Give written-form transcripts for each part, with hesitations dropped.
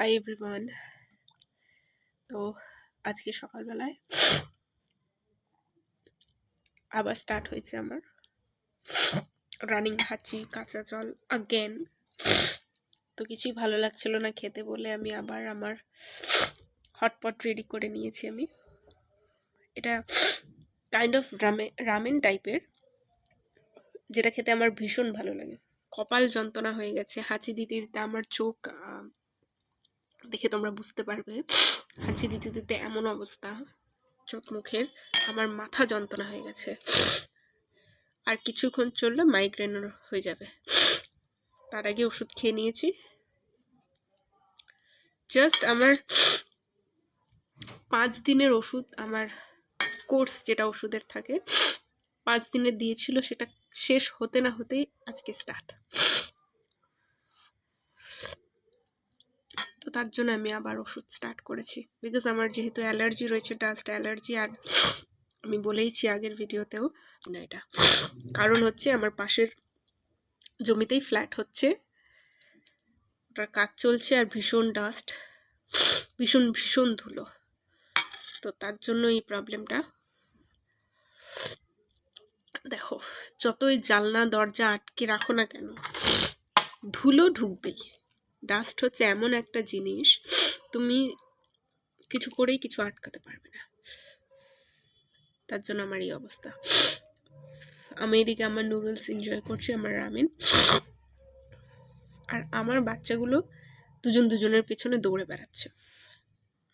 Hi everyone. তো আজকে সকালবেলায় আবার স্টার্ট হয়েছে আমার রানিং, হাঁচি, কাঁচা জল আগেন। তো কিছুই ভালো লাগছিল না খেতে বলে আমি আবার আমার হটপট রেডি করে নিয়েছি। আমি এটা কাইন্ড অফ রামেন টাইপের, যেটা খেতে আমার ভীষণ ভালো লাগে। কপাল যন্ত্রণা হয়ে গেছে হাঁচি দিতে দিতে, আমার চোখ দেখে তোমরা বুঝতে পারবে। হাঁচি দিতে দিতে এমন অবস্থা চোখ মুখের, আমার মাথা যন্ত্রণা হয়ে গেছে। আর কিছুক্ষণ চললে মাইগ্রেন হয়ে যাবে। তার আগে ওষুধ খেয়ে নিয়েছি। জাস্ট আমার 5 দিনের ওষুধ, আমার কোর্স যেটা ওষুধের থাকে 5 দিনের দিয়েছিল, সেটা শেষ হতে না হতেই আজকে স্টার্ট। তো তার জন্য আমি আবার ওষুধ স্টার্ট করেছি, বিকজ আমার যেহেতু অ্যালার্জি রয়েছে, ডাস্ট অ্যালার্জি। আর আমি বলেইছি আগের ভিডিওতেও না, এটা কারণ হচ্ছে আমার পাশের জমিতেই ফ্ল্যাট হচ্ছে, ওটার কাজ চলছে, আর ভীষণ ডাস্ট, ভীষণ ভীষণ ধুলো। তো তার জন্য এই প্রবলেমটা। দেখো, যতই জানলা দরজা আটকে রাখো না কেন, ধুলো ঢুকবেই। ডাস্ট হচ্ছে এমন একটা জিনিস, তুমি কিছু করেই কিছু আটকাতে পারবে না। তার জন্য আমার এই অবস্থা। আমি এদিকে আমার নুডলস এনজয় করছি, আমার রামেন। আর আমার বাচ্চাগুলো দুজন দুজনের পেছনে দৌড়ে বেড়াচ্ছে,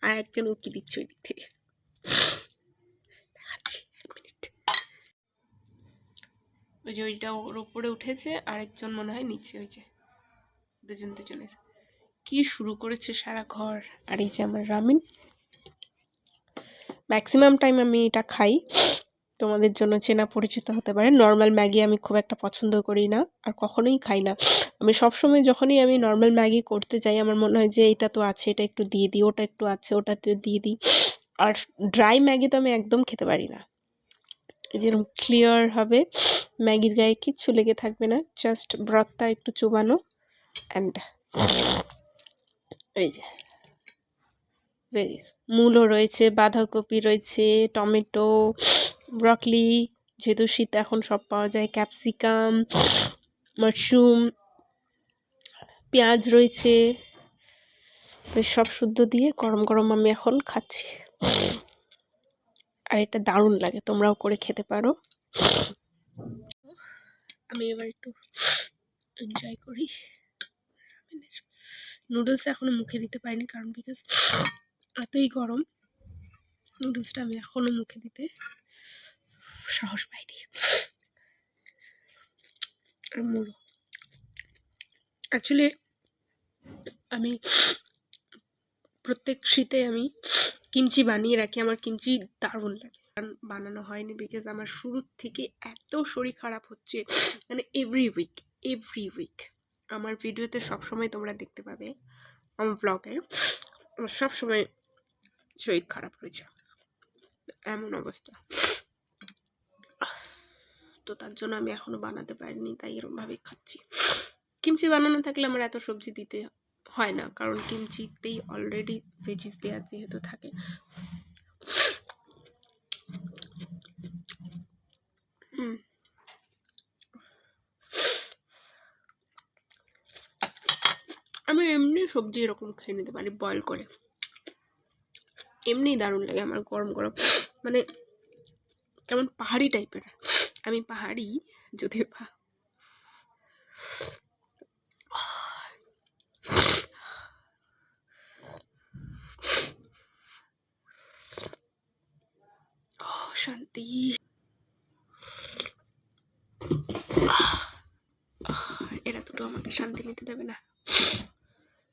আর একজন উকি দিচ্ছে ওই দিক থেকে। দেখাচ্ছি, এক মিনিট। ওই যে ওইটা ওর উপরে উঠেছে, আরেকজন মনে হয় নিচে। ওই যে দুজন দুজনের কি শুরু করেছে সারা ঘর। আর এই যে আমার রামেন, ম্যাক্সিমাম টাইম আমি এটা খাই। তোমাদের জন্য চেনা পরিচিত হতে পারে। নর্মাল ম্যাগি আমি খুব একটা পছন্দ করি না, আর কখনোই খাই না। আমি সবসময় যখনই আমি নর্মাল ম্যাগি করতে যাই, আমার মনে হয় যে এটা তো আছে, এটা একটু দিয়ে দিই, ওটা একটু আছে, ওটা একটু দিয়ে দিই। আর ড্রাই ম্যাগি তো আমি একদম খেতে পারি না। যেরকম ক্লিয়ার হবে, ম্যাগির গায়ে কিচ্ছু লেগে থাকবে না, জাস্ট ব্রথটা একটু চুবানো। অ্যান্ড এই যে ভেজিস, মূলো রয়েছে, বাঁধাকপি রয়েছে, টমেটো, ব্রকলি, যেহেতু শীত এখন সব পাওয়া যায়, ক্যাপসিকাম, মাশরুম, পেঁয়াজ রয়েছে। তো সব শুদ্ধ দিয়ে গরম গরম আমি এখন খাচ্ছি, আর এটা দারুণ লাগে। তোমরাও করে খেতে পারো। আমি এবার একটু এনজয় করি। নুডলস এখনো মুখে দিতে পারিনি, কারণ বিকজ এতই গরম, নুডলসটা আমি এখনো মুখে দিতে সাহস পাইনি। আর মুড়ো, অ্যাকচুয়ালি আমি প্রত্যেক শীতে আমি কিমচি বানিয়ে রাখি। আমার কিমচি দারুণ লাগে, কারণ বানানো হয়নি বিকজ আমার শুরুর থেকে এত শরীর খারাপ হচ্ছে, মানে এভরি উইক আমার ভিডিওতে সবসময় তোমরা দেখতে পাবে, আমার ব্লগে আমার সবসময় শরীর খারাপ হয়েছে, এমন অবস্থা। তো তার জন্য আমি এখনো বানাতে পারিনি, তাই এরকমভাবেই খাচ্ছি। কিমচি বানানো থাকলে আমার এত সবজি দিতে হয় না, কারণ কিমচিতেই অলরেডি ভেজিস দেওয়া যেহেতু থাকে। আমি এমনি সবজি এরকম খেয়ে নিতে পারি বয়েল করে, এমনি দারুণ লাগে আমার গরম গরম, মানে কেমন পাহাড়ি টাইপের। আমি পাহাড়ি যদিও শান্তি। এরা দুটো আমাকে শান্তি নিতে দেবে না।